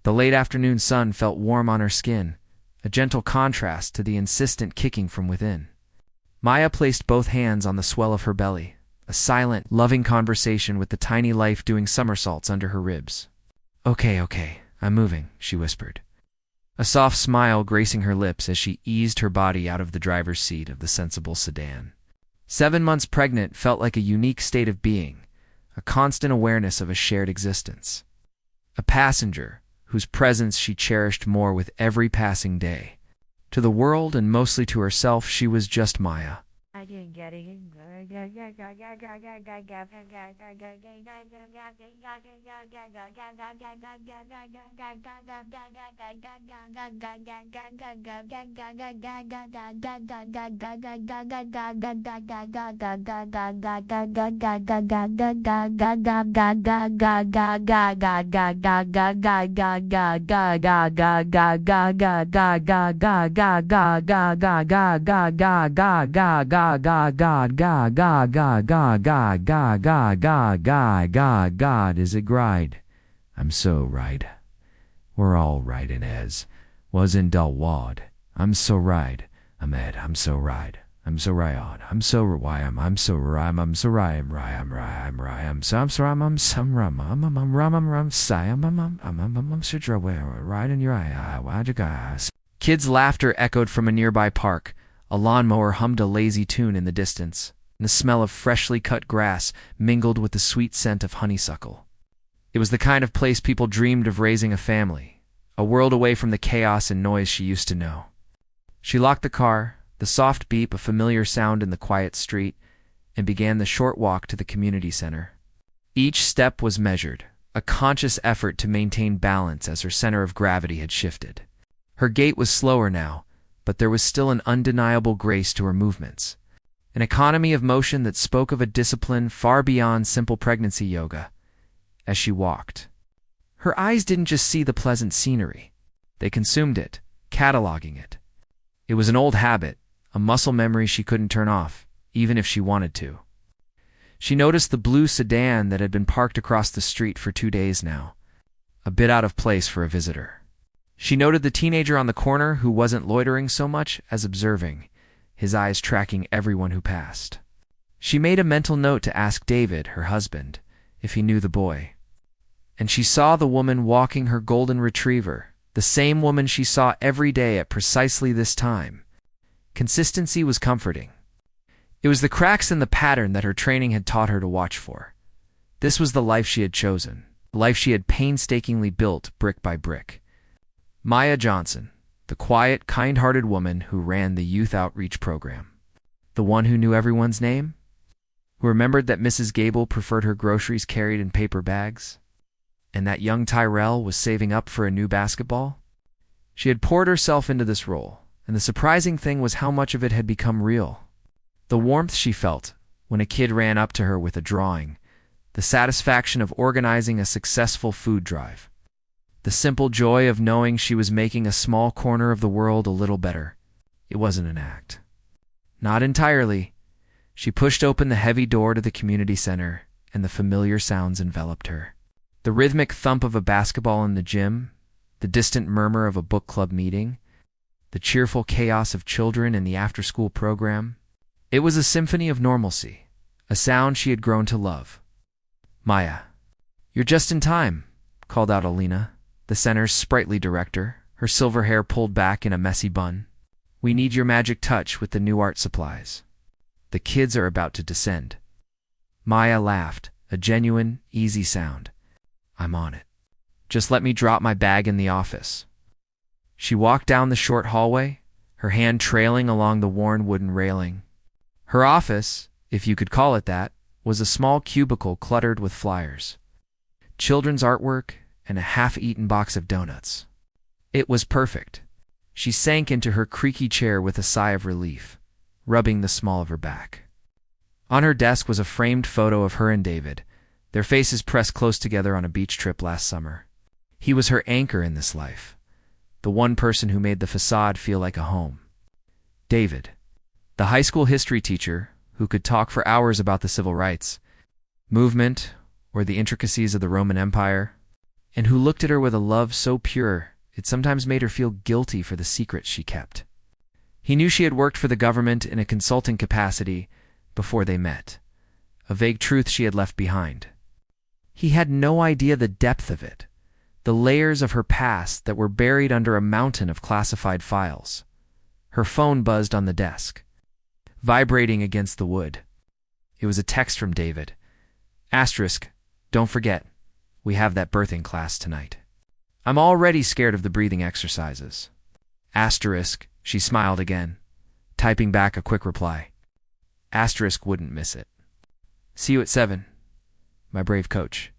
The late afternoon sun felt warm on her skin, a gentle contrast to the insistent kicking from within. Maya placed both hands on the swell of her belly, a silent, loving conversation with the tiny life doing somersaults under her ribs. Okay, I'm moving," she whispered, a soft smile gracing her lips as she eased her body out of the driver's seat of the sensible sedan. 7 months pregnant felt like a unique state of being, a constant awareness of a shared existence. A passenger whose presence she cherished more with every passing day. To the world and mostly to herself, she was just Maya. God, is it right? I'm so right. We're all right in as was in dull wad. I'm so right. I'm Ed. I'm so right. I'm so right on. I'm so why I'm so rhyme. I'm so right. I'm right. I'm right. I'm right. I'm so I'm some rum. I'm say I'm so right in your eye. Why'd you guys? Kids' laughter echoed from a nearby park. A lawnmower hummed a lazy tune in the distance, and the smell of freshly cut grass mingled with the sweet scent of honeysuckle. It was the kind of place people dreamed of raising a family, a world away from the chaos and noise she used to know. She locked the car, the soft beep a familiar sound in the quiet street, and began the short walk to the community center. Each step was measured, a conscious effort to maintain balance as her center of gravity had shifted. Her gait was slower now, but there was still an undeniable grace to her movements, an economy of motion that spoke of a discipline far beyond simple pregnancy yoga. As she walked, her eyes didn't just see the pleasant scenery. They consumed it, cataloging it. It was an old habit, a muscle memory she couldn't turn off, even if she wanted to. She noticed the blue sedan that had been parked across the street for 2 days now, a bit out of place for a visitor. She noted the teenager on the corner who wasn't loitering so much as observing, his eyes tracking everyone who passed. She made a mental note to ask David, her husband, if he knew the boy. And she saw the woman walking her golden retriever, the same woman she saw every day at precisely this time. Consistency was comforting. It was the cracks in the pattern that her training had taught her to watch for. This was the life she had chosen, the life she had painstakingly built brick by brick. Maya Johnson, the quiet, kind-hearted woman who ran the youth outreach program. The one who knew everyone's name? Who remembered that Mrs. Gable preferred her groceries carried in paper bags? And that young Tyrell was saving up for a new basketball? She had poured herself into this role, and the surprising thing was how much of it had become real. The warmth she felt when a kid ran up to her with a drawing, the satisfaction of organizing a successful food drive, the simple joy of knowing she was making a small corner of the world a little better. It wasn't an act. Not entirely. She pushed open the heavy door to the community center, and the familiar sounds enveloped her. The rhythmic thump of a basketball in the gym, the distant murmur of a book club meeting, the cheerful chaos of children in the after-school program. It was a symphony of normalcy, a sound she had grown to love. "Maya, you're just in time," called out Alina, the center's sprightly director, her silver hair pulled back in a messy bun. "We need your magic touch with the new art supplies. The kids are about to descend." Maya laughed, a genuine, easy sound. "I'm on it. Just let me drop my bag in the office." She walked down the short hallway, her hand trailing along the worn wooden railing. Her office, if you could call it that, was a small cubicle cluttered with flyers, children's artwork, and a half-eaten box of donuts. It was perfect. She sank into her creaky chair with a sigh of relief, rubbing the small of her back. On her desk was a framed photo of her and David, their faces pressed close together on a beach trip last summer. He was her anchor in this life, the one person who made the facade feel like a home. David, the high school history teacher who could talk for hours about the civil rights movement or the intricacies of the Roman Empire. and who looked at her with a love so pure it sometimes made her feel guilty for the secrets she kept. He knew she had worked for the government in a consulting capacity before they met, a vague truth she had left behind. He had no idea the depth of it, the layers of her past that were buried under a mountain of classified files. Her phone buzzed on the desk, vibrating against the wood. It was a text from David. Asterisk, don't forget, we have that birthing class tonight. I'm already scared of the breathing exercises. Asterisk, she smiled again, typing back a quick reply. Asterisk wouldn't miss it. See you at 7, my brave coach.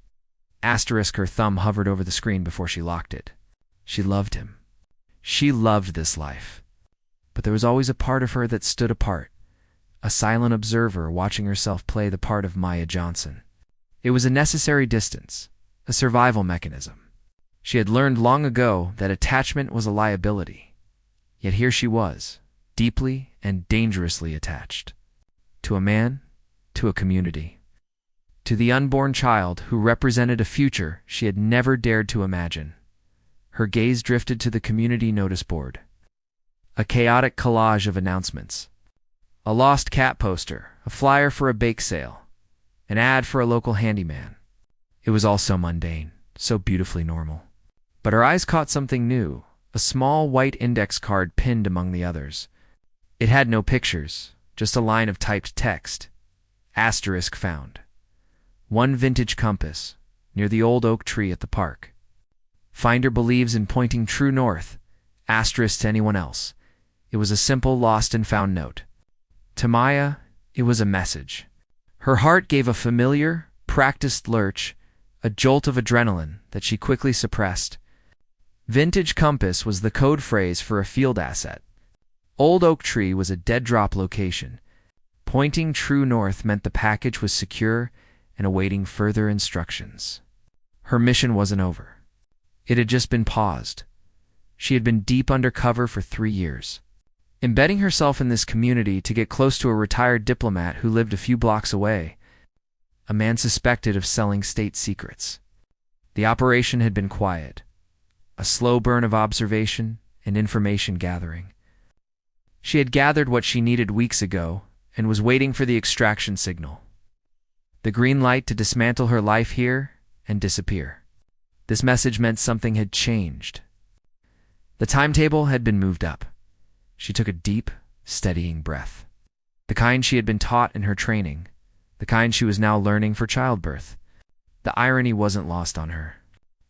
Asterisk, her thumb hovered over the screen before she locked it. She loved him. She loved this life. But there was always a part of her that stood apart, a silent observer watching herself play the part of Maya Johnson. It was a necessary distance, a survival mechanism. She had learned long ago that attachment was a liability. Yet here she was, deeply and dangerously attached. To a man, to a community. To the unborn child who represented a future she had never dared to imagine. Her gaze drifted to the community notice board. A chaotic collage of announcements. A lost cat poster, a flyer for a bake sale, an ad for a local handyman. It was all so mundane, so beautifully normal. But her eyes caught something new, a small white index card pinned among the others. It had no pictures, just a line of typed text. Asterisk found. One vintage compass, near the old oak tree at the park. Finder believes in pointing true north. Asterisk to anyone else. It was a simple lost and found note. To Maya, it was a message. Her heart gave a familiar, practiced lurch, a jolt of adrenaline that she quickly suppressed. Vintage compass was the code phrase for a field asset. Old oak tree was a dead drop location. Pointing true north meant the package was secure and awaiting further instructions. Her mission wasn't over. It had just been paused. She had been deep undercover for 3 years, embedding herself in this community to get close to a retired diplomat who lived a few blocks away, a man suspected of selling state secrets. The operation had been quiet, a slow burn of observation and information gathering. She had gathered what she needed weeks ago and was waiting for the extraction signal. The green light to dismantle her life here and disappear. This message meant something had changed. The timetable had been moved up. She took a deep, steadying breath. The kind she had been taught in her training, the kind she was now learning for childbirth. The irony wasn't lost on her.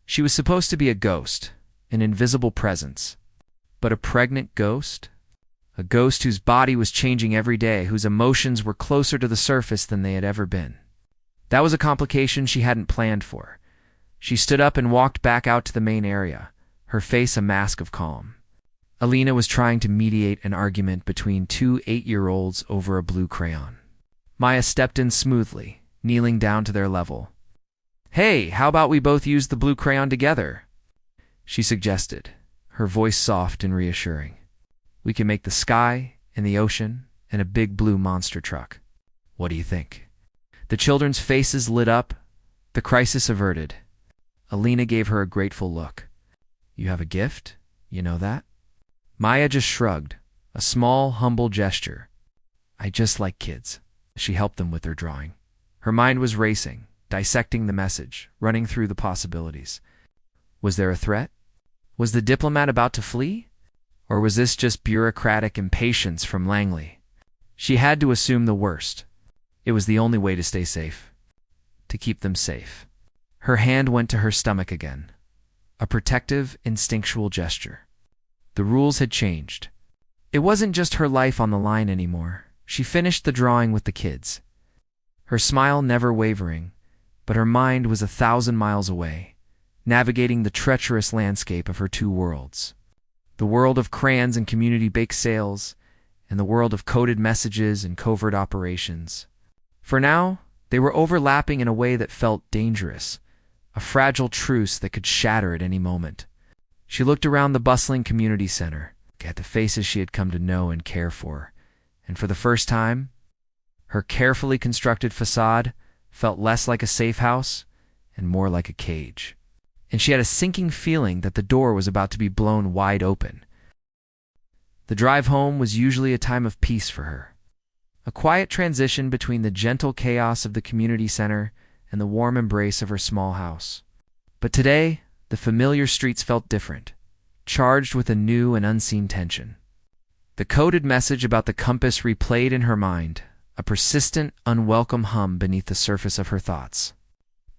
She was supposed to be a ghost, an invisible presence. But a pregnant ghost? A ghost whose body was changing every day, whose emotions were closer to the surface than they had ever been. That was a complication she hadn't planned for. She stood up and walked back out to the main area, her face a mask of calm. Alina was trying to mediate an argument between 2 8-year-olds over a blue crayon. Maya stepped in smoothly, kneeling down to their level. "Hey, how about we both use the blue crayon together?" she suggested, her voice soft and reassuring. "We can make the sky and the ocean and a big blue monster truck. What do you think?" The children's faces lit up, the crisis averted. Alina gave her a grateful look. "You have a gift? You know that?" Maya just shrugged, a small, humble gesture. "I just like kids." She helped them with their drawing. Her mind was racing, dissecting the message, running through the possibilities. Was there a threat? Was the diplomat about to flee? Or was this just bureaucratic impatience from Langley? She had to assume the worst. It was the only way to stay safe. To keep them safe. Her hand went to her stomach again. A protective, instinctual gesture. The rules had changed. It wasn't just her life on the line anymore. She finished the drawing with the kids. Her smile never wavering, but her mind was 1,000 miles away, navigating the treacherous landscape of her 2 worlds. The world of crayons and community bake sales, and the world of coded messages and covert operations. For now, they were overlapping in a way that felt dangerous, a fragile truce that could shatter at any moment. She looked around the bustling community center, at the faces she had come to know and care for, and for the first time, her carefully constructed facade felt less like a safe house and more like a cage. and she had a sinking feeling that the door was about to be blown wide open. The drive home was usually a time of peace for her, a quiet transition between the gentle chaos of the community center and the warm embrace of her small house. But today, the familiar streets felt different, charged with a new and unseen tension. The coded message about the compass replayed in her mind, a persistent, unwelcome hum beneath the surface of her thoughts,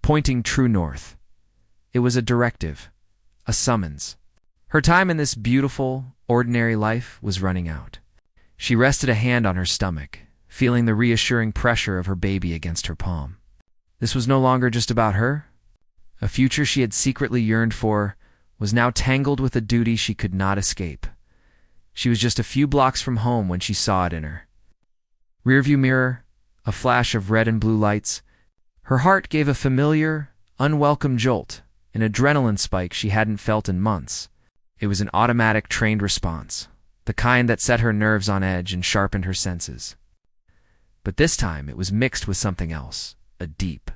pointing true north. It was a directive, a summons. Her time in this beautiful, ordinary life was running out. She rested a hand on her stomach, feeling the reassuring pressure of her baby against her palm. This was no longer just about her. A future she had secretly yearned for was now tangled with a duty she could not escape. She was just a few blocks from home when she saw it in her rearview mirror, a flash of red and blue lights. Her heart gave a familiar, unwelcome jolt, an adrenaline spike she hadn't felt in months. It was an automatic, trained response, the kind that set her nerves on edge and sharpened her senses. But this time it was mixed with something else, a deep,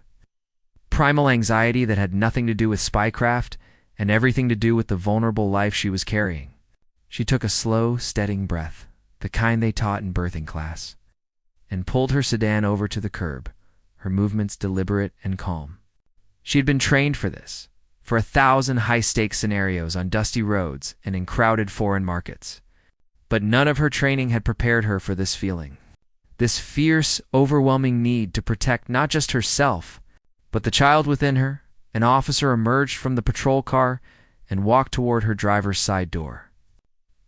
primal anxiety that had nothing to do with spycraft and everything to do with the vulnerable life she was carrying. She took a slow, steadying breath, the kind they taught in birthing class, and pulled her sedan over to the curb, her movements deliberate and calm. She had been trained for this, for 1,000 high-stakes scenarios on dusty roads and in crowded foreign markets. But none of her training had prepared her for this feeling, this fierce, overwhelming need to protect not just herself, but the child within her. An officer emerged from the patrol car and walked toward her driver's side door.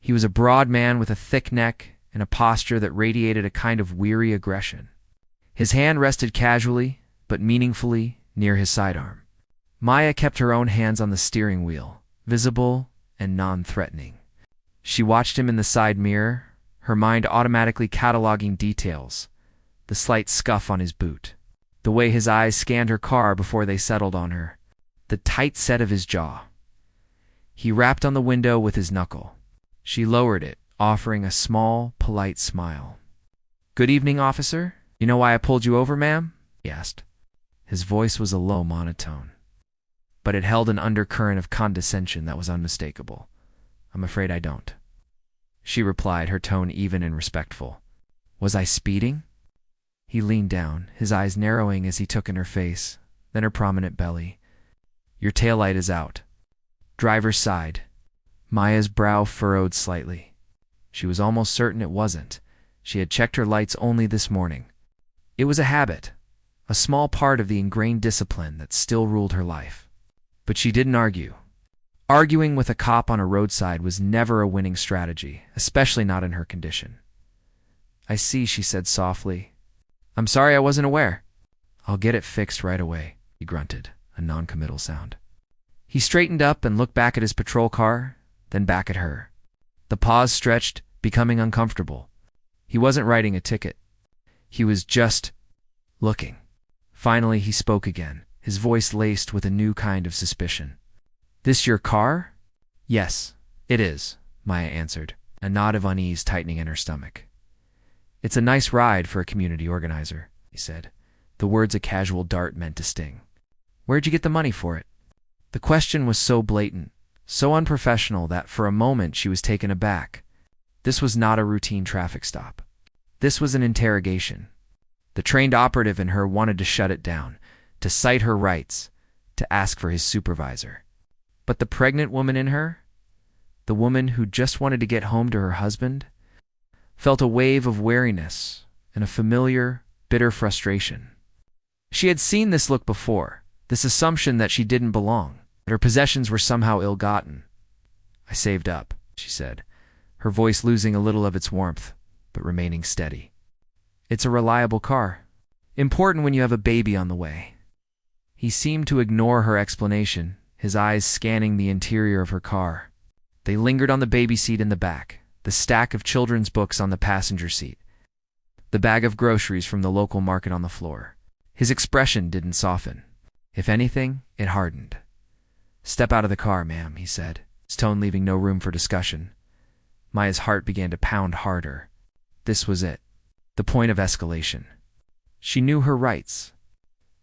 He was a broad man with a thick neck and a posture that radiated a kind of weary aggression. His hand rested casually, but meaningfully, near his sidearm. Maya kept her own hands on the steering wheel, visible and non-threatening. She watched him in the side mirror, her mind automatically cataloging details, the slight scuff on his boot, the way his eyes scanned her car before they settled on her, the tight set of his jaw. He rapped on the window with his knuckle. She lowered it, offering a small, polite smile. "Good evening, officer. You know why I pulled you over, ma'am?" he asked. His voice was a low monotone, but it held an undercurrent of condescension that was unmistakable. "I'm afraid I don't," she replied, her tone even and respectful. "Was I speeding?" He leaned down, his eyes narrowing as he took in her face, then her prominent belly. "Your taillight is out." Driver's side. Maya's brow furrowed slightly. She was almost certain it wasn't. She had checked her lights only this morning. It was a habit, a small part of the ingrained discipline that still ruled her life. But she didn't argue. Arguing with a cop on a roadside was never a winning strategy, especially not in her condition. "I see," she said softly. "I'm sorry I wasn't aware." "I'll get it fixed right away," he grunted, a non-committal sound. He straightened up and looked back at his patrol car, then back at her. The pause stretched, becoming uncomfortable. He wasn't writing a ticket. He was just looking. Finally, he spoke again, his voice laced with a new kind of suspicion. "This your car?" "Yes, it is," Maya answered, a knot of unease tightening in her stomach. "It's a nice ride for a community organizer," he said, the words a casual dart meant to sting. "Where'd you get the money for it?" The question was so blatant, so unprofessional that for a moment she was taken aback. This was not a routine traffic stop. This was an interrogation. The trained operative in her wanted to shut it down, to cite her rights, to ask for his supervisor. But the pregnant woman in her, the woman who just wanted to get home to her husband, felt a wave of wariness and a familiar, bitter frustration. She had seen this look before, this assumption that she didn't belong, that her possessions were somehow ill-gotten. "I saved up," she said, her voice losing a little of its warmth, but remaining steady. "It's a reliable car. Important when you have a baby on the way." He seemed to ignore her explanation, his eyes scanning the interior of her car. They lingered on the baby seat in the back, the stack of children's books on the passenger seat, the bag of groceries from the local market on the floor. His expression didn't soften. If anything, it hardened. "Step out of the car, ma'am," he said, his tone leaving no room for discussion. Maya's heart began to pound harder. This was it, the point of escalation. She knew her rights.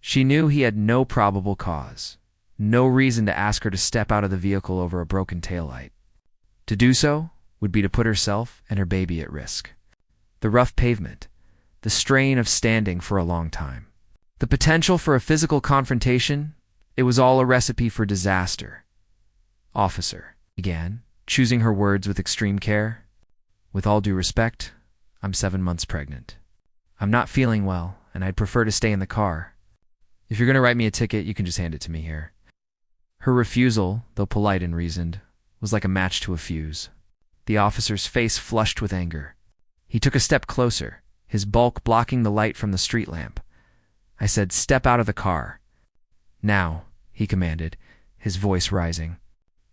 She knew he had no probable cause, No reason to ask her to step out of the vehicle over a broken taillight. To do so would be to put herself and her baby at risk. The rough pavement, the strain of standing for a long time, the potential for a physical confrontation, it was all a recipe for disaster. "Officer," began, choosing her words with extreme care, "with all due respect, I'm 7 months pregnant. I'm not feeling well, and I'd prefer to stay in the car. If you're going to write me a ticket, you can just hand it to me here." Her refusal, though polite and reasoned, was like a match to a fuse. The officer's face flushed with anger. He took a step closer, his bulk blocking the light from the street lamp. I said, "Step out of the car." "Now," he commanded, his voice rising.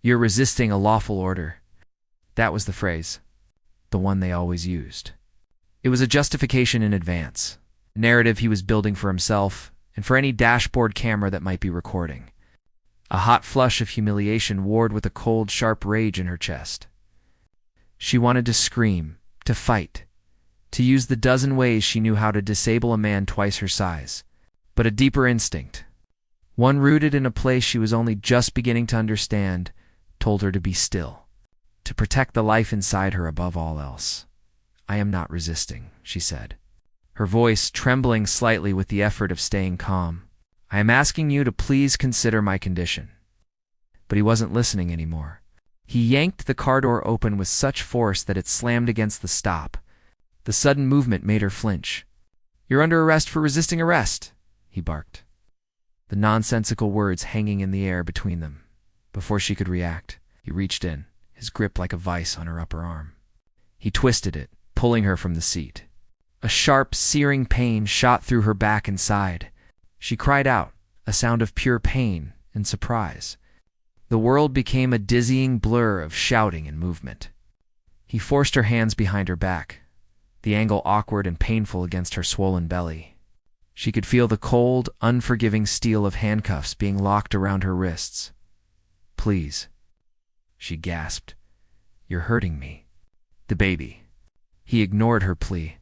"You're resisting a lawful order." That was the phrase, the one they always used. It was a justification in advance, a narrative he was building for himself and for any dashboard camera that might be recording. A hot flush of humiliation warred with a cold, sharp rage in her chest. She wanted to scream, to fight, to use the dozen ways she knew how to disable a man twice her size. But a deeper instinct, one rooted in a place she was only just beginning to understand, told her to be still, to protect the life inside her above all else. "I am not resisting," she said, her voice trembling slightly with the effort of staying calm. "I am asking you to please consider my condition." But he wasn't listening anymore. He yanked the car door open with such force that it slammed against the stop. The sudden movement made her flinch. "You're under arrest for resisting arrest," he barked, the nonsensical words hanging in the air between them. Before she could react, he reached in, his grip like a vice on her upper arm. He twisted it, pulling her from the seat. A sharp, searing pain shot through her back and side. She cried out, a sound of pure pain and surprise. The world became a dizzying blur of shouting and movement. He forced her hands behind her back, the angle awkward and painful against her swollen belly. She could feel the cold, unforgiving steel of handcuffs being locked around her wrists. "Please," she gasped. "You're hurting me." "The baby." He ignored her plea.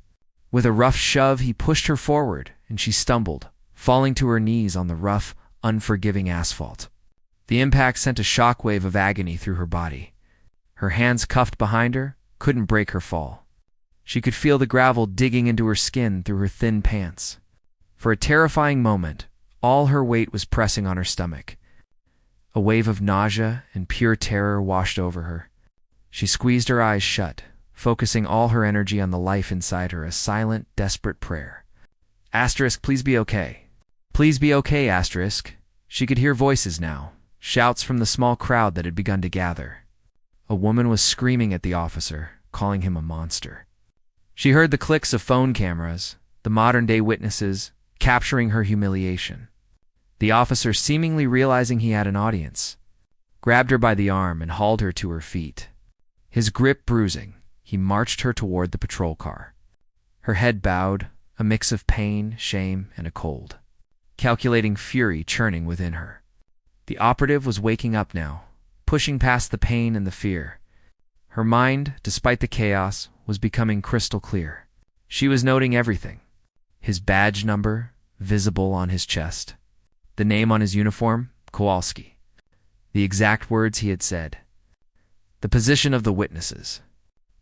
With a rough shove, he pushed her forward, and she stumbled, falling to her knees on the rough, unforgiving asphalt. The impact sent a shockwave of agony through her body. Her hands cuffed behind her couldn't break her fall. She could feel the gravel digging into her skin through her thin pants. For a terrifying moment, all her weight was pressing on her stomach. A wave of nausea and pure terror washed over her. She squeezed her eyes shut, focusing all her energy on the life inside her, a silent, desperate prayer. Asterisk, please be okay. Please be okay, asterisk. She could hear voices now, shouts from the small crowd that had begun to gather. A woman was screaming at the officer, calling him a monster. She heard the clicks of phone cameras, the modern-day witnesses, capturing her humiliation. The officer, seemingly realizing he had an audience, grabbed her by the arm and hauled her to her feet. His grip bruising, he marched her toward the patrol car. Her head bowed, a mix of pain, shame, and a cold, calculating fury churning within her. The operative was waking up now, pushing past the pain and the fear. Her mind, despite the chaos, was becoming crystal clear. She was noting everything. His badge number, visible on his chest. The name on his uniform, Kowalski. The exact words he had said. The position of the witnesses.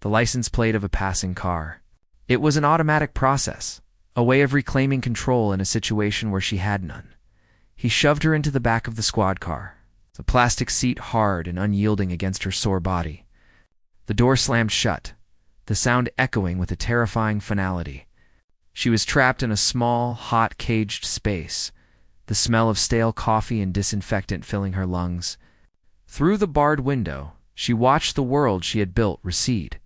The license plate of a passing car. It was an automatic process, a way of reclaiming control in a situation where she had none. He shoved her into the back of the squad car, the plastic seat hard and unyielding against her sore body. The door slammed shut, the sound echoing with a terrifying finality. She was trapped in a small, hot, caged space, the smell of stale coffee and disinfectant filling her lungs. Through the barred window, she watched the world she had built recede.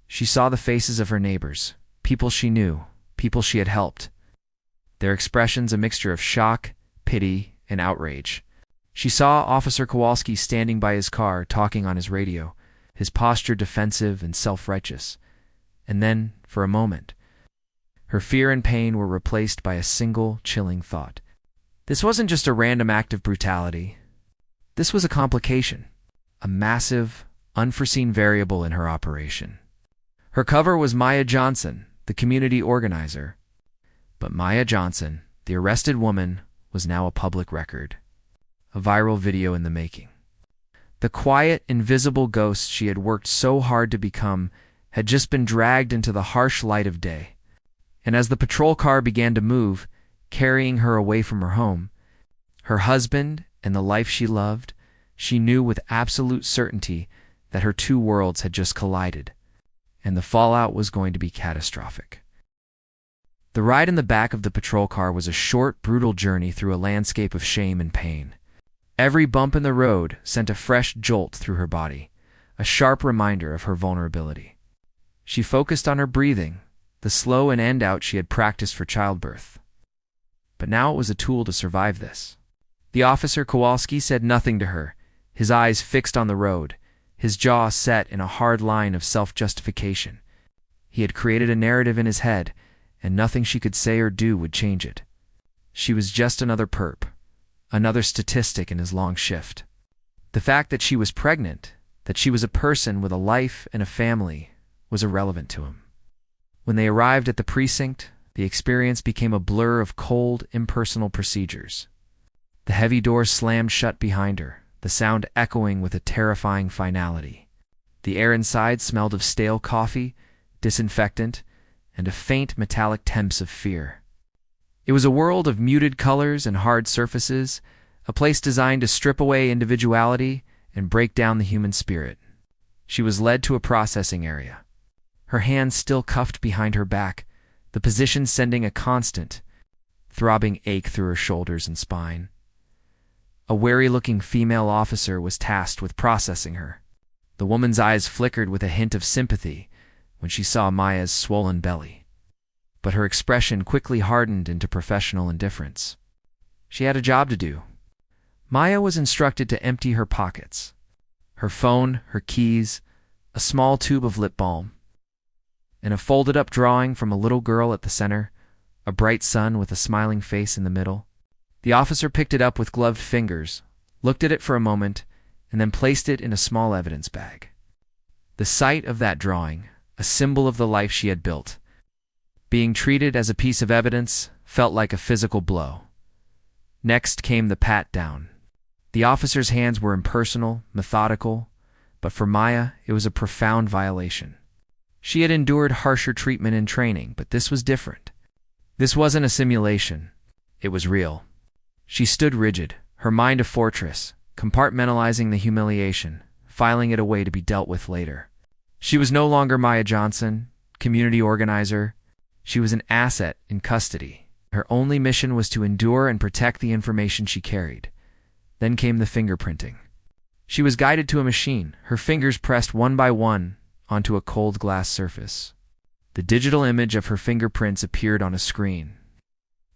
She saw the faces of her neighbors, people she knew, people she had helped. Their expressions a mixture of shock, pity, and outrage. She saw Officer Kowalski standing by his car, talking on his radio, his posture defensive and self-righteous. And then, for a moment, her fear and pain were replaced by a single, chilling thought. This wasn't just a random act of brutality. This was a complication, a massive, unforeseen variable in her operation. Her cover was Maya Johnson, the community organizer. But Maya Johnson, the arrested woman, was now a public record. a viral video in the making. The quiet, invisible ghost she had worked so hard to become had just been dragged into the harsh light of day. And as the patrol car began to move, carrying her away from her home, her husband, and the life she loved, she knew with absolute certainty that her two worlds had just collided, and the fallout was going to be catastrophic. The ride in the back of the patrol car was a short, brutal journey through a landscape of shame and pain. Every bump in the road sent a fresh jolt through her body, a sharp reminder of her vulnerability. She focused on her breathing, the slow in and out she had practiced for childbirth. But now it was a tool to survive this. The officer Kowalski said nothing to her, his eyes fixed on the road, his jaw set in a hard line of self-justification. He had created a narrative in his head, and nothing she could say or do would change it. She was just another perp, another statistic in his long shift. The fact that she was pregnant, that she was a person with a life and a family, was irrelevant to him. When they arrived at the precinct, the experience became a blur of cold, impersonal procedures. The heavy doors slammed shut behind her, the sound echoing with a terrifying finality. The air inside smelled of stale coffee, disinfectant, and a faint metallic temps of fear. It was a world of muted colors and hard surfaces, a place designed to strip away individuality and break down the human spirit. She was led to a processing area, her hands still cuffed behind her back, the position sending a constant, throbbing ache through her shoulders and spine. A wary-looking female officer was tasked with processing her. The woman's eyes flickered with a hint of sympathy when she saw Maya's swollen belly. But her expression quickly hardened into professional indifference. She had a job to do. Maya was instructed to empty her pockets. Her phone, her keys, a small tube of lip balm, and a folded-up drawing from a little girl at the center, a bright sun with a smiling face in the middle. The officer picked it up with gloved fingers, looked at it for a moment, and then placed it in a small evidence bag. The sight of that drawing, a symbol of the life she had built, being treated as a piece of evidence, felt like a physical blow. Next came the pat-down. The officer's hands were impersonal, methodical, but for Maya, it was a profound violation. She had endured harsher treatment in training, but this was different. This wasn't a simulation. It was real. She stood rigid, her mind a fortress, compartmentalizing the humiliation, filing it away to be dealt with later. She was no longer Maya Johnson, community organizer. She was an asset in custody. Her only mission was to endure and protect the information she carried. Then came the fingerprinting. She was guided to a machine, her fingers pressed one by one onto a cold glass surface. The digital image of her fingerprints appeared on a screen,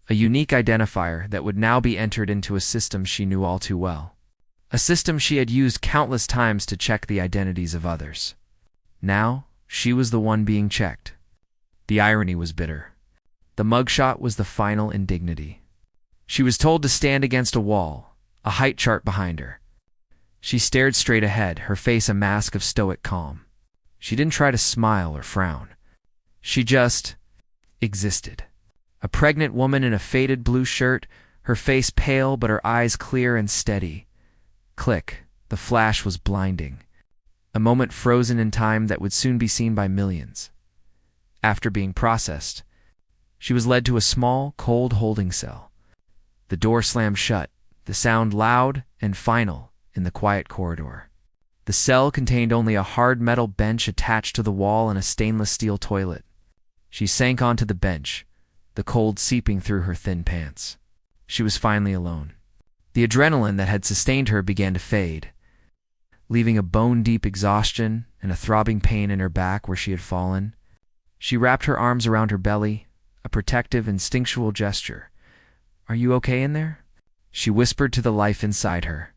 a unique identifier that would now be entered into a system she knew all too well, a system she had used countless times to check the identities of others. Now, she was the one being checked. The irony was bitter. The mugshot was the final indignity. She was told to stand against a wall, a height chart behind her. She stared straight ahead, her face a mask of stoic calm. She didn't try to smile or frown. She just existed. A pregnant woman in a faded blue shirt, her face pale but her eyes clear and steady. Click, the flash was blinding. A moment frozen in time that would soon be seen by millions. After being processed, she was led to a small, cold holding cell. The door slammed shut, the sound loud and final in the quiet corridor. The cell contained only a hard metal bench attached to the wall and a stainless steel toilet. She sank onto the bench, the cold seeping through her thin pants. She was finally alone. The adrenaline that had sustained her began to fade, leaving a bone-deep exhaustion and a throbbing pain in her back where she had fallen. She wrapped her arms around her belly, a protective, instinctual gesture. "Are you okay in there?" she whispered to the life inside her.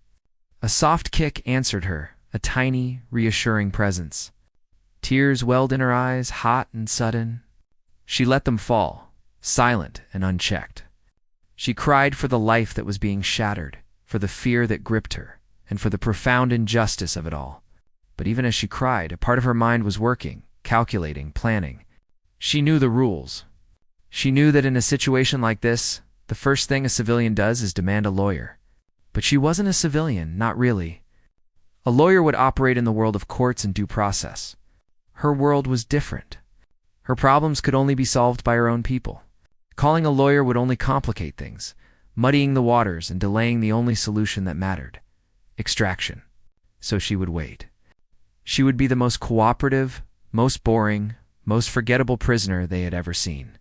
A soft kick answered her, a tiny, reassuring presence. Tears welled in her eyes, hot and sudden. She let them fall, silent and unchecked. She cried for the life that was being shattered, for the fear that gripped her, and for the profound injustice of it all. But even as she cried, a part of her mind was working, calculating, planning. She knew the rules. She knew that in a situation like this, the first thing a civilian does is demand a lawyer. But she wasn't a civilian, not really. A lawyer would operate in the world of courts and due process. Her world was different. Her problems could only be solved by her own people. Calling a lawyer would only complicate things, muddying the waters and delaying the only solution that mattered: extraction. So she would wait. She would be the most cooperative, most boring, most forgettable prisoner they had ever seen,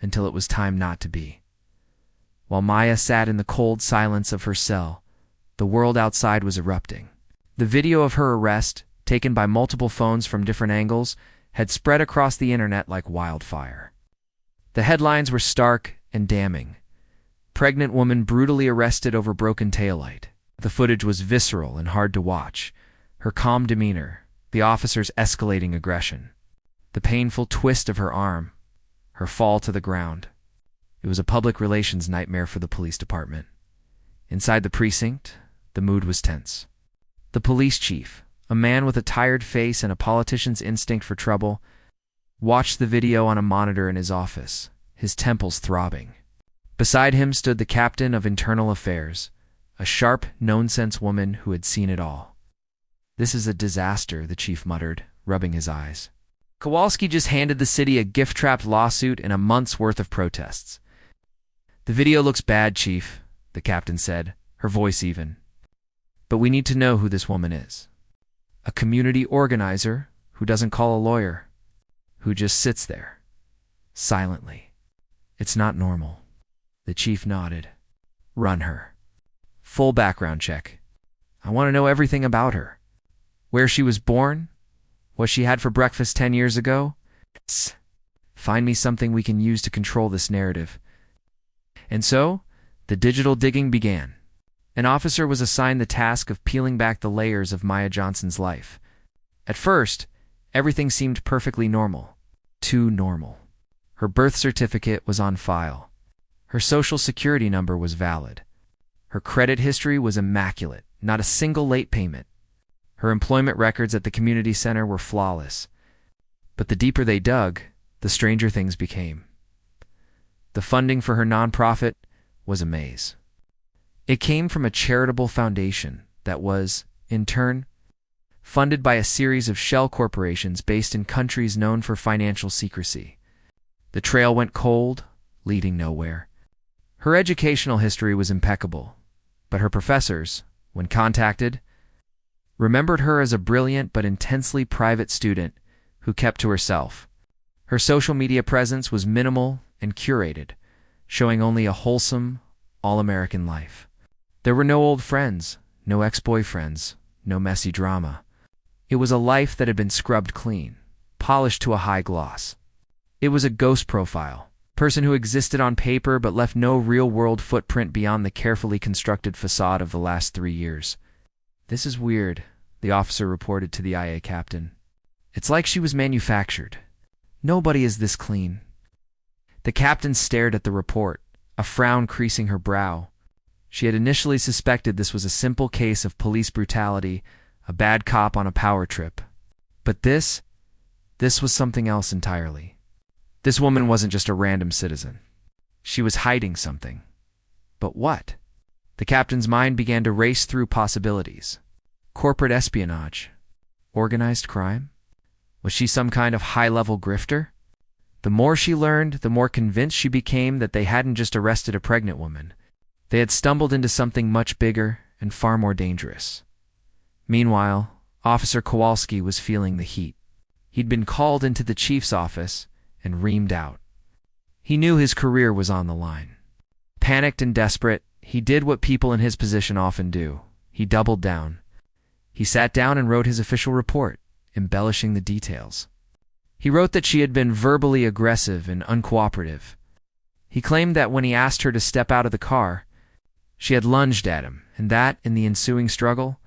until it was time not to be. While Maya sat in the cold silence of her cell, the world outside was erupting. The video of her arrest, taken by multiple phones from different angles, had spread across the internet like wildfire. The headlines were stark and damning. Pregnant woman brutally arrested over broken taillight. The footage was visceral and hard to watch. Her calm demeanor, the officer's escalating aggression, the painful twist of her arm, her fall to the ground. It was a public relations nightmare for the police department. Inside the precinct, the mood was tense. The police chief, a man with a tired face and a politician's instinct for trouble, watched the video on a monitor in his office, his temples throbbing. Beside him stood the captain of internal affairs, a sharp, no-nonsense woman who had seen it all. "This is a disaster," the chief muttered, rubbing his eyes. Kowalski just handed the city a gift-trapped lawsuit and a month's worth of protests. "The video looks bad, chief," the captain said, her voice even. "But we need to know who this woman is. A community organizer who doesn't call a lawyer, who just sits there, silently. It's not normal." The chief nodded. "Run her. Full background check. I want to know everything about her. Where she was born, what she had for breakfast 10 years ago. Find me something we can use to control this narrative." And so, the digital digging began. An officer was assigned the task of peeling back the layers of Maya Johnson's life. At first, everything seemed perfectly normal. Too normal. Her birth certificate was on file. Her social security number was valid. Her credit history was immaculate, not a single late payment. Her employment records at the community center were flawless. But the deeper they dug, the stranger things became. The funding for her nonprofit was a maze. It came from a charitable foundation that was, in turn, funded by a series of shell corporations based in countries known for financial secrecy. The trail went cold, leading nowhere. Her educational history was impeccable, but her professors, when contacted, remembered her as a brilliant but intensely private student who kept to herself. Her social media presence was minimal and curated, showing only a wholesome, all-American life. There were no old friends, no ex-boyfriends, no messy drama. It was a life that had been scrubbed clean, polished to a high gloss. It was a ghost profile, person who existed on paper but left no real-world footprint beyond the carefully constructed facade of the last 3 years. "This is weird," the officer reported to the IA captain. "It's like she was manufactured. Nobody is this clean." The captain stared at the report, a frown creasing her brow. She had initially suspected this was a simple case of police brutality, a bad cop on a power trip. But this was something else entirely. This woman wasn't just a random citizen. She was hiding something. But what? The captain's mind began to race through possibilities. Corporate espionage? Organized crime? Was she some kind of high-level grifter? The more she learned, the more convinced she became that they hadn't just arrested a pregnant woman. They had stumbled into something much bigger and far more dangerous. Meanwhile, Officer Kowalski was feeling the heat. He'd been called into the chief's office and reamed out. He knew his career was on the line. Panicked and desperate, he did what people in his position often do. He doubled down. He sat down and wrote his official report, embellishing the details. He wrote that she had been verbally aggressive and uncooperative. He claimed that when he asked her to step out of the car, she had lunged at him, and that, in the ensuing struggle,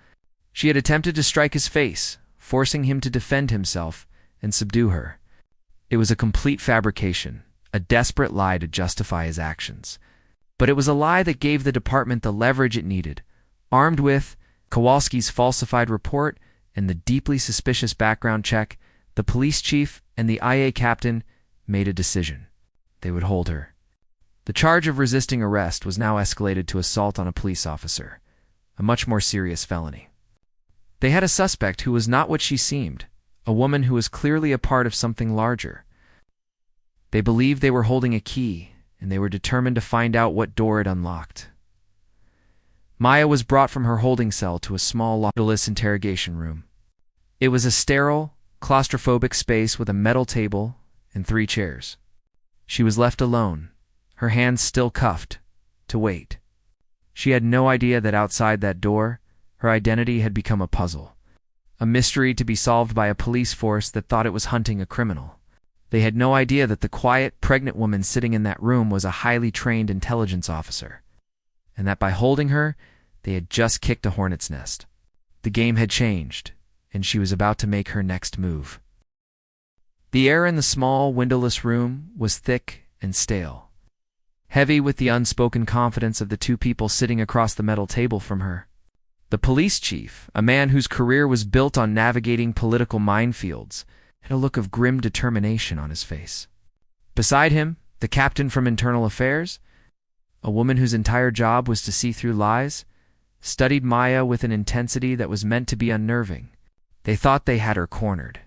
she had attempted to strike his face, forcing him to defend himself and subdue her. It was a complete fabrication, a desperate lie to justify his actions. But it was a lie that gave the department the leverage it needed. Armed with Kowalski's falsified report and the deeply suspicious background check, the police chief and the IA captain made a decision. They would hold her. The charge of resisting arrest was now escalated to assault on a police officer, a much more serious felony. They had a suspect who was not what she seemed, a woman who was clearly a part of something larger. They believed they were holding a key, and they were determined to find out what door it unlocked. Maya was brought from her holding cell to a small lockless interrogation room. It was a sterile, claustrophobic space with a metal table and 3 chairs. She was left alone, her hands still cuffed, to wait. She had no idea that outside that door, her identity had become a puzzle, a mystery to be solved by a police force that thought it was hunting a criminal. They had no idea that the quiet, pregnant woman sitting in that room was a highly trained intelligence officer, and that by holding her, they had just kicked a hornet's nest. The game had changed, and she was about to make her next move. The air in the small, windowless room was thick and stale, heavy with the unspoken confidence of the 2 people sitting across the metal table from her. The police chief, a man whose career was built on navigating political minefields, had a look of grim determination on his face. Beside him, the captain from Internal Affairs, a woman whose entire job was to see through lies, studied Maya with an intensity that was meant to be unnerving. They thought they had her cornered.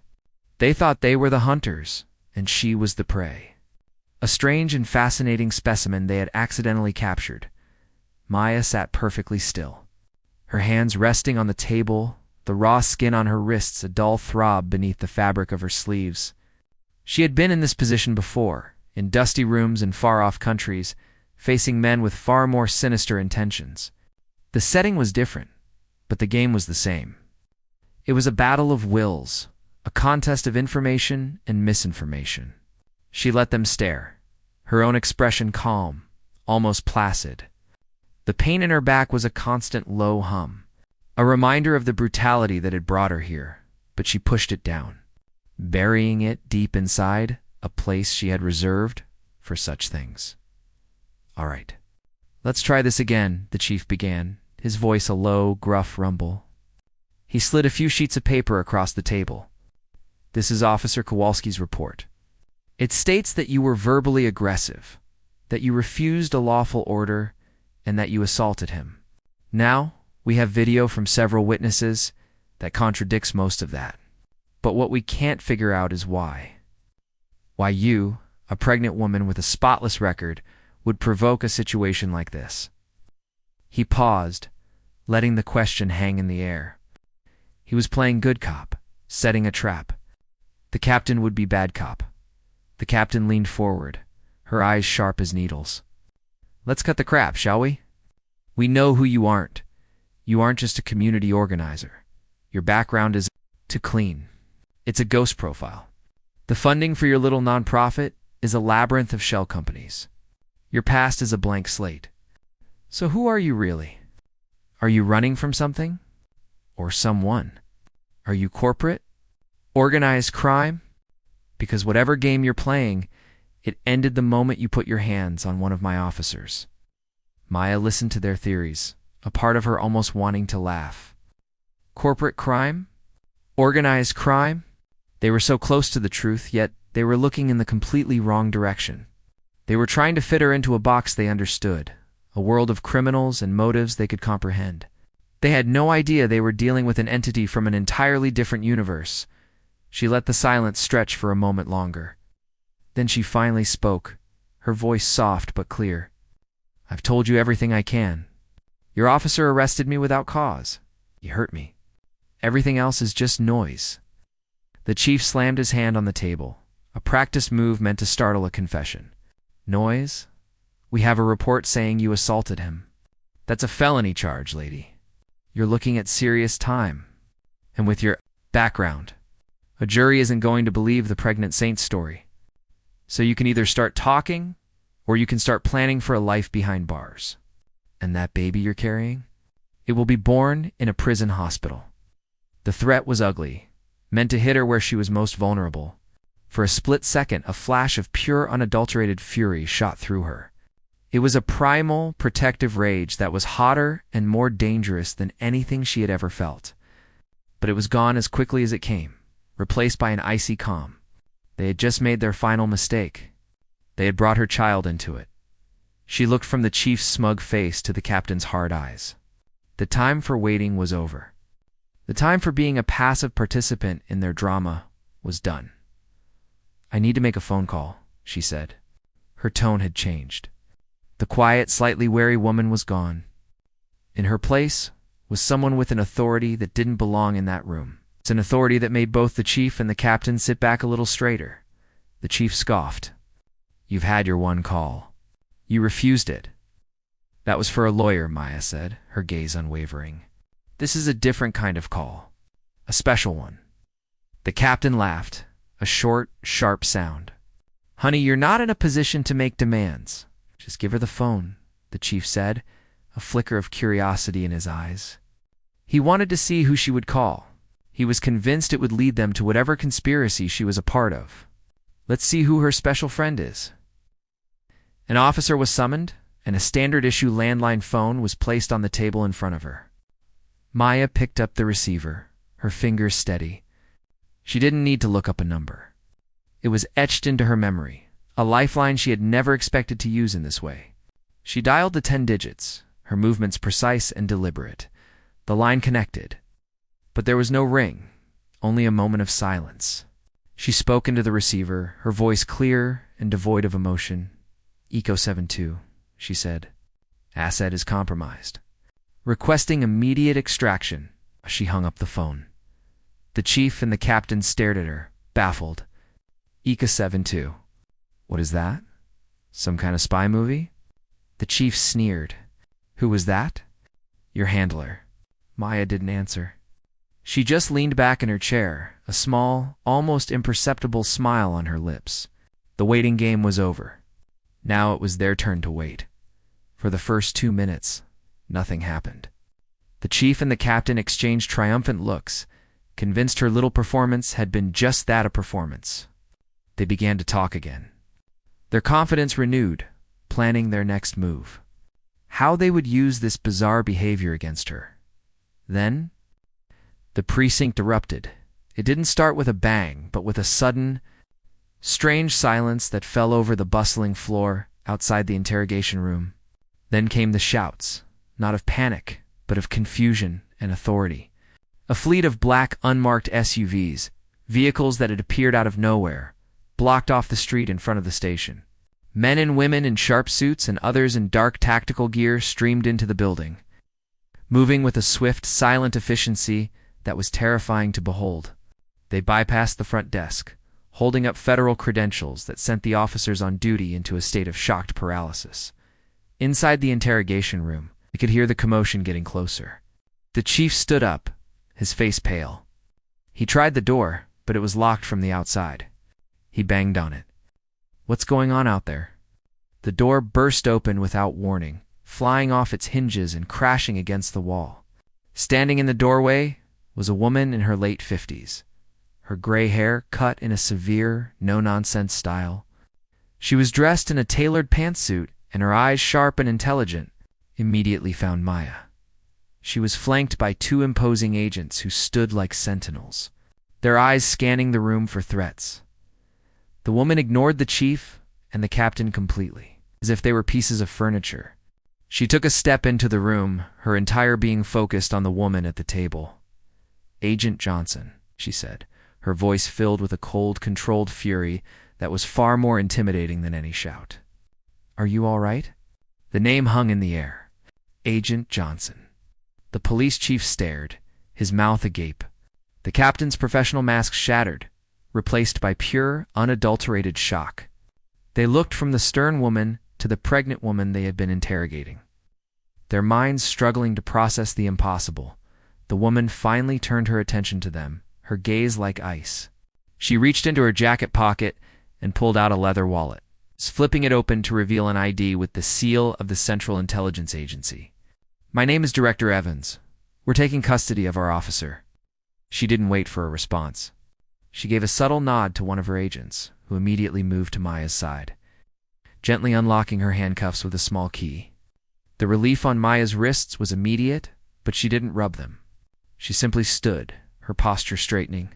They thought they were the hunters, and she was the prey. A strange and fascinating specimen they had accidentally captured. Maya sat perfectly still, her hands resting on the table, the raw skin on her wrists a dull throb beneath the fabric of her sleeves. She had been in this position before, in dusty rooms in far-off countries, facing men with far more sinister intentions. The setting was different, but the game was the same. It was a battle of wills, a contest of information and misinformation. She let them stare, her own expression calm, almost placid. The pain in her back was a constant low hum, a reminder of the brutality that had brought her here, but she pushed it down, burying it deep inside a place she had reserved for such things. "All right, let's try this again," the chief began, his voice a low, gruff rumble. He slid a few sheets of paper across the table. "This is Officer Kowalski's report. It states that you were verbally aggressive, that you refused a lawful order, and that you assaulted him. Now, we have video from several witnesses that contradicts most of that. But what we can't figure out is why. Why you, a pregnant woman with a spotless record, would provoke a situation like this." He paused, letting the question hang in the air. He was playing good cop, setting a trap. The captain would be bad cop. The captain leaned forward, her eyes sharp as needles. "Let's cut the crap, shall we? We know who you aren't. You aren't just a community organizer. Your background is to clean. It's a ghost profile. The funding for your little nonprofit is a labyrinth of shell companies. Your past is a blank slate. So who are you really? Are you running from something? Or someone? Are you corporate? Organized crime? Because whatever game you're playing, it ended the moment you put your hands on one of my officers." Maya listened to their theories, a part of her almost wanting to laugh. Corporate crime? Organized crime? They were so close to the truth, yet they were looking in the completely wrong direction. They were trying to fit her into a box they understood, a world of criminals and motives they could comprehend. They had no idea they were dealing with an entity from an entirely different universe. She let the silence stretch for a moment longer. Then she finally spoke, her voice soft but clear. "I've told you everything I can. Your officer arrested me without cause. He hurt me. Everything else is just noise." The chief slammed his hand on the table, a practiced move meant to startle a confession. "Noise? We have a report saying you assaulted him. That's a felony charge, lady. You're looking at serious time. And with your background, a jury isn't going to believe the pregnant saint story. So you can either start talking, or you can start planning for a life behind bars. And that baby you're carrying? It will be born in a prison hospital." The threat was ugly, meant to hit her where she was most vulnerable. For a split second, a flash of pure, unadulterated fury shot through her. It was a primal, protective rage that was hotter and more dangerous than anything she had ever felt. But it was gone as quickly as it came, replaced by an icy calm. They had just made their final mistake. They had brought her child into it. She looked from the chief's smug face to the captain's hard eyes. The time for waiting was over. The time for being a passive participant in their drama was done. "I need to make a phone call," she said. Her tone had changed. The quiet, slightly wary woman was gone. In her place was someone with an authority that didn't belong in that room. It's an authority that made both the chief and the captain sit back a little straighter. The chief scoffed. "You've had your one call. You refused it." "That was for a lawyer," Maya said, her gaze unwavering. "This is a different kind of call. A special one." The captain laughed, a short, sharp sound. "Honey, you're not in a position to make demands. Just give her the phone," the chief said, a flicker of curiosity in his eyes. He wanted to see who she would call. He was convinced it would lead them to whatever conspiracy she was a part of. Let's see who her special friend is. An officer was summoned, and a standard-issue landline phone was placed on the table in front of her. Maya picked up the receiver, her fingers steady. She didn't need to look up a number. It was etched into her memory, a lifeline she had never expected to use in this way. She dialed the 10 digits, her movements precise and deliberate. The line connected. But there was no ring, only a moment of silence. She spoke into the receiver, her voice clear and devoid of emotion. "Eco 72, she said. "Asset is compromised. Requesting immediate extraction." She hung up the phone. The chief and the captain stared at her, baffled. "Eco 72. What is that? Some kind of spy movie?" The chief sneered. "Who was that?" "Your handler." Maya didn't answer. She just leaned back in her chair, a small, almost imperceptible smile on her lips. The waiting game was over. Now it was their turn to wait. For the first 2 minutes, nothing happened. The chief and the captain exchanged triumphant looks, convinced her little performance had been just that, a performance. They began to talk again. Their confidence renewed, planning their next move. How they would use this bizarre behavior against her. Then, the precinct erupted. It didn't start with a bang, but with a sudden, strange silence that fell over the bustling floor outside the interrogation room. Then came the shouts, not of panic, but of confusion and authority. A fleet of black, unmarked SUVs, vehicles that had appeared out of nowhere, blocked off the street in front of the station. Men and women in sharp suits and others in dark tactical gear streamed into the building, moving with a swift, silent efficiency that was terrifying to behold. They bypassed the front desk, holding up federal credentials that sent the officers on duty into a state of shocked paralysis. Inside the interrogation room, they could hear the commotion getting closer. The chief stood up, his face pale. He tried the door, but it was locked from the outside. He banged on it. "What's going on out there?" The door burst open without warning, flying off its hinges and crashing against the wall. Standing in the doorway was a woman in her late 50s, her gray hair cut in a severe, no-nonsense style. She was dressed in a tailored pantsuit, and her eyes, sharp and intelligent, immediately found Maya. She was flanked by 2 imposing agents who stood like sentinels, their eyes scanning the room for threats. The woman ignored the chief and the captain completely, as if they were pieces of furniture. She took a step into the room, her entire being focused on the woman at the table. "Agent Johnson," she said, her voice filled with a cold, controlled fury that was far more intimidating than any shout. "Are you all right?" The name hung in the air. Agent Johnson. The police chief stared, his mouth agape. The captain's professional mask shattered, replaced by pure, unadulterated shock. They looked from the stern woman to the pregnant woman they had been interrogating. Their minds struggling to process the impossible, the woman finally turned her attention to them, her gaze like ice. She reached into her jacket pocket and pulled out a leather wallet, flipping it open to reveal an ID with the seal of the Central Intelligence Agency. "My name is Director Evans. We're taking custody of our officer." She didn't wait for a response. She gave a subtle nod to one of her agents, who immediately moved to Maya's side, gently unlocking her handcuffs with a small key. The relief on Maya's wrists was immediate, but she didn't rub them. She simply stood, her posture straightening,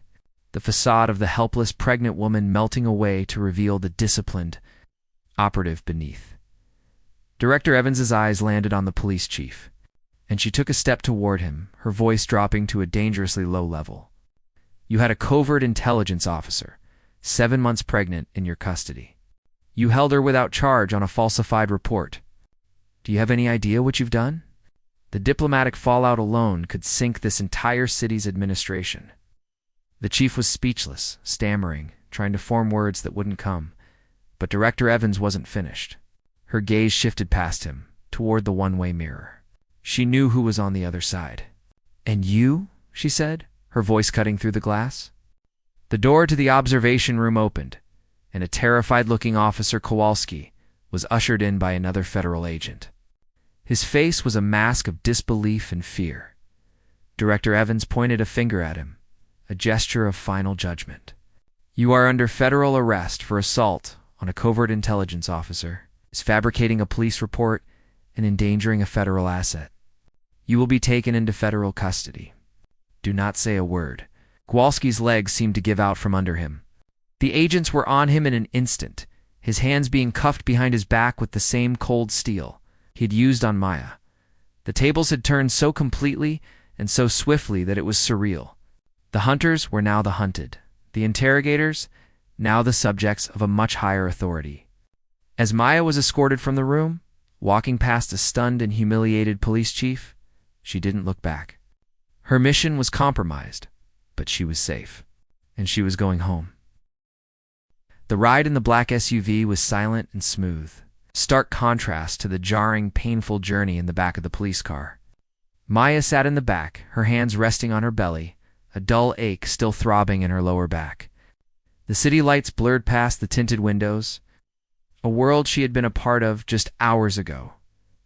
the facade of the helpless pregnant woman melting away to reveal the disciplined operative beneath. Director Evans's eyes landed on the police chief, and she took a step toward him, her voice dropping to a dangerously low level. You had a covert intelligence officer, 7 months pregnant, in your custody. You held her without charge on a falsified report. Do you have any idea what you've done? The diplomatic fallout alone could sink this entire city's administration. The chief was speechless, stammering, trying to form words that wouldn't come. But Director Evans wasn't finished. Her gaze shifted past him, toward the one-way mirror. She knew who was on the other side. "And you?" she said, her voice cutting through the glass. The door to the observation room opened, and a terrified-looking Officer Kowalski was ushered in by another federal agent. His face was a mask of disbelief and fear. Director Evans pointed a finger at him, a gesture of final judgment. "You are under federal arrest for assault on a covert intelligence officer, is fabricating a police report, and endangering a federal asset. You will be taken into federal custody. Do not say a word." Kowalski's legs seemed to give out from under him. The agents were on him in an instant, his hands being cuffed behind his back with the same cold steel he'd used on Maya. The tables had turned so completely and so swiftly that it was surreal. The hunters were now the hunted, the interrogators now the subjects of a much higher authority. As Maya was escorted from the room, walking past a stunned and humiliated police chief, she didn't look back. Her mission was compromised, but she was safe, and she was going home. The ride in the black SUV was silent and smooth, stark contrast to the jarring, painful journey in the back of the police car. Maya sat in the back, her hands resting on her belly, a dull ache still throbbing in her lower back. The city lights blurred past the tinted windows, a world she had been a part of just hours ago,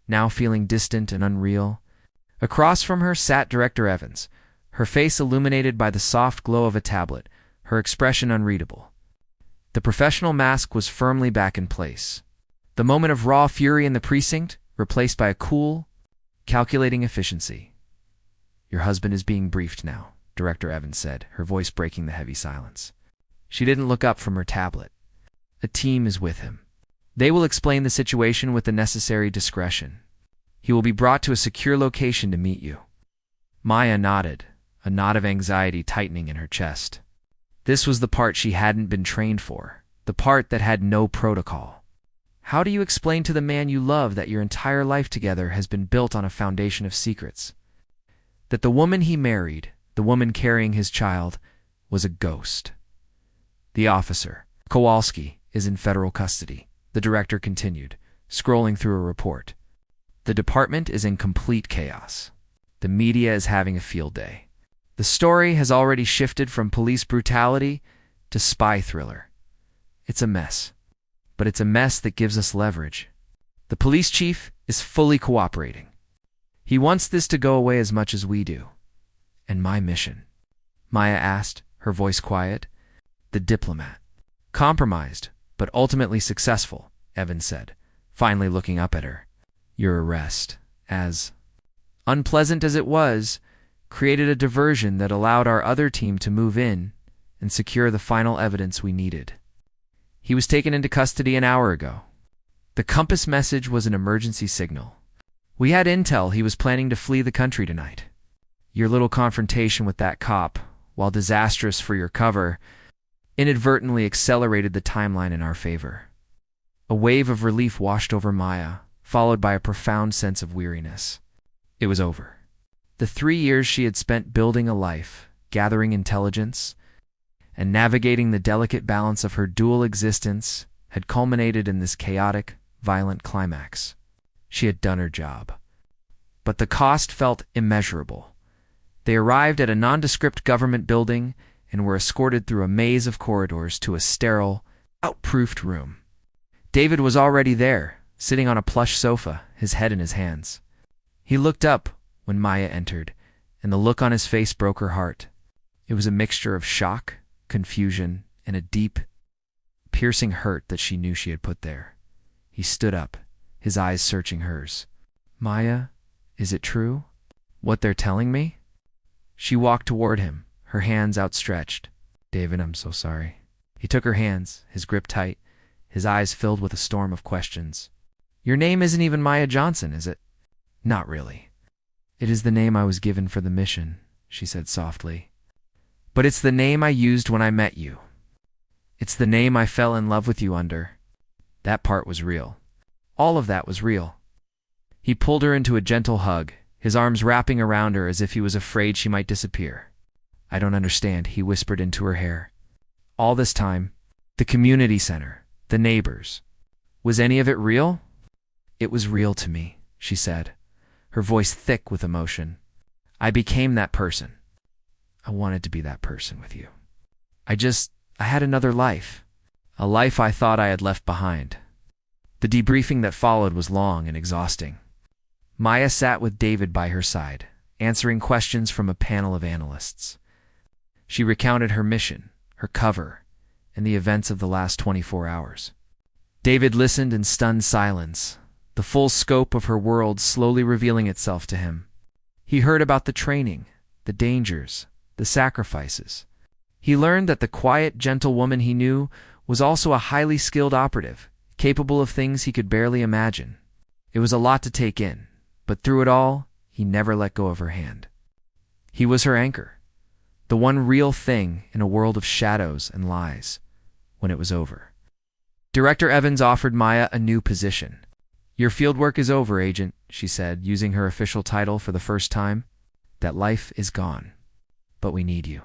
now feeling distant and unreal. Across from her sat Director Evans, her face illuminated by the soft glow of a tablet, her expression unreadable. The professional mask was firmly back in place. The moment of raw fury in the precinct replaced by a cool, calculating efficiency. "Your husband is being briefed now," Director Evans said, her voice breaking the heavy silence. She didn't look up from her tablet. "A team is with him. They will explain the situation with the necessary discretion. He will be brought to a secure location to meet you." Maya nodded, a knot of anxiety tightening in her chest. This was the part she hadn't been trained for, the part that had no protocol. How do you explain to the man you love that your entire life together has been built on a foundation of secrets? That the woman he married, the woman carrying his child, was a ghost? "The officer, Kowalski, is in federal custody," the director continued, scrolling through a report. "The department is in complete chaos. The media is having a field day. The story has already shifted from police brutality to spy thriller. It's a mess. But it's a mess that gives us leverage. The police chief is fully cooperating. He wants this to go away as much as we do." "And my mission?" Maya asked, her voice quiet. "The diplomat. Compromised, but ultimately successful," Evans said, finally looking up at her. "Your arrest, as unpleasant as it was, created a diversion that allowed our other team to move in and secure the final evidence we needed. He was taken into custody an hour ago. The compass message was an emergency signal. We had intel he was planning to flee the country tonight. Your little confrontation with that cop, while disastrous for your cover, inadvertently accelerated the timeline in our favor." A wave of relief washed over Maya, followed by a profound sense of weariness. It was over. The 3 years she had spent building a life, gathering intelligence, and navigating the delicate balance of her dual existence had culminated in this chaotic, violent climax. She had done her job. But the cost felt immeasurable. They arrived at a nondescript government building and were escorted through a maze of corridors to a sterile, outproofed room. David was already there, sitting on a plush sofa, his head in his hands. He looked up when Maya entered, and the look on his face broke her heart. It was a mixture of shock, confusion, and a deep, piercing hurt that she knew she had put there. He stood up, his eyes searching hers. "Maya, is it true? What they're telling me?" She walked toward him, her hands outstretched. "David, I'm so sorry." He took her hands, his grip tight, his eyes filled with a storm of questions. "Your name isn't even Maya Johnson, is it?" "Not really." It is the name I was given for the mission, she said softly. But it's the name I used when I met you. It's the name I fell in love with you under. That part was real. All of that was real. He pulled her into a gentle hug, his arms wrapping around her as if he was afraid she might disappear. I don't understand, he whispered into her hair. All this time, the community center, the neighbors. Was any of it real? It was real to me, she said, her voice thick with emotion. I became that person. I wanted to be that person with you. I had another life. A life I thought I had left behind. The debriefing that followed was long and exhausting. Maya sat with David by her side, answering questions from a panel of analysts. She recounted her mission, her cover, and the events of the last 24 hours. David listened in stunned silence, the full scope of her world slowly revealing itself to him. He heard about the training, the dangers, the sacrifices. He learned that the quiet, gentle woman he knew was also a highly skilled operative, capable of things he could barely imagine. It was a lot to take in, but through it all, he never let go of her hand. He was her anchor, the one real thing in a world of shadows and lies. When it was over, Director Evans offered Maya a new position. Your fieldwork is over, Agent, she said, using her official title for the first time. That life is gone. But we need you.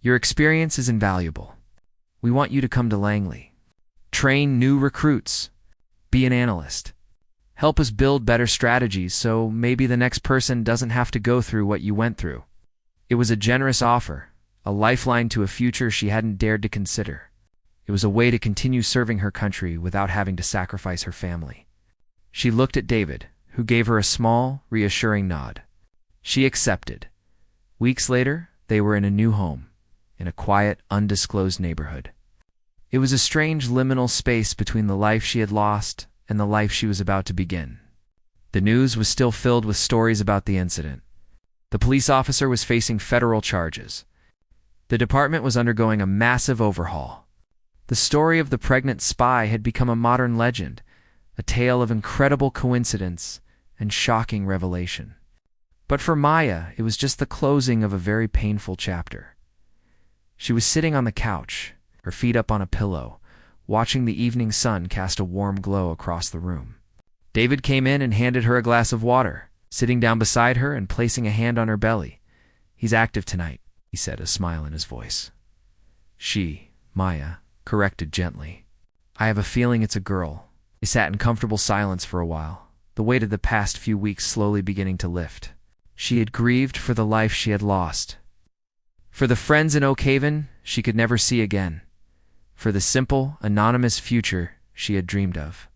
Your experience is invaluable. We want you to come to Langley. Train new recruits. Be an analyst. Help us build better strategies so maybe the next person doesn't have to go through what you went through. It was a generous offer, a lifeline to a future she hadn't dared to consider. It was a way to continue serving her country without having to sacrifice her family. She looked at David, who gave her a small, reassuring nod. She accepted. Weeks later, they were in a new home, in a quiet, undisclosed neighborhood. It was a strange liminal space between the life she had lost and the life she was about to begin. The news was still filled with stories about the incident. The police officer was facing federal charges. The department was undergoing a massive overhaul. The story of the pregnant spy had become a modern legend, a tale of incredible coincidence and shocking revelation. But for Maya, it was just the closing of a very painful chapter. She was sitting on the couch, her feet up on a pillow, watching the evening sun cast a warm glow across the room. David came in and handed her a glass of water, sitting down beside her and placing a hand on her belly. He's active tonight, he said, a smile in his voice. She, Maya, corrected gently. I have a feeling it's a girl. They sat in comfortable silence for a while, the weight of the past few weeks slowly beginning to lift. She had grieved for the life she had lost, for the friends in Oak Haven she could never see again, for the simple, anonymous future she had dreamed of.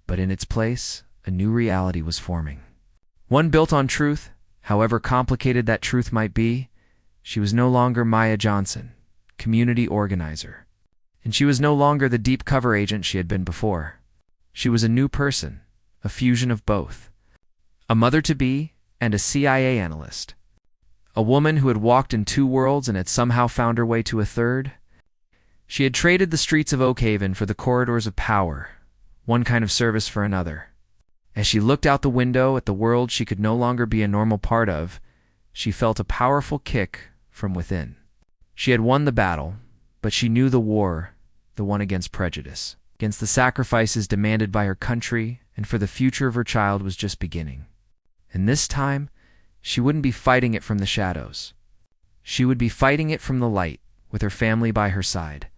But in its place, a new reality was forming. One built on truth, however complicated that truth might be. She was no longer Maya Johnson, community organizer. And she was no longer the deep cover agent she had been before. She was a new person, a fusion of both. A mother-to-be and a CIA analyst. A woman who had walked in two worlds and had somehow found her way to a third. She had traded the streets of Oak Haven for the corridors of power, one kind of service for another. As she looked out the window at the world she could no longer be a normal part of, she felt a powerful kick from within. She had won the battle, but she knew the war, the one against prejudice, against the sacrifices demanded by her country and for the future of her child was just beginning. And this time, she wouldn't be fighting it from the shadows. She would be fighting it from the light, with her family by her side.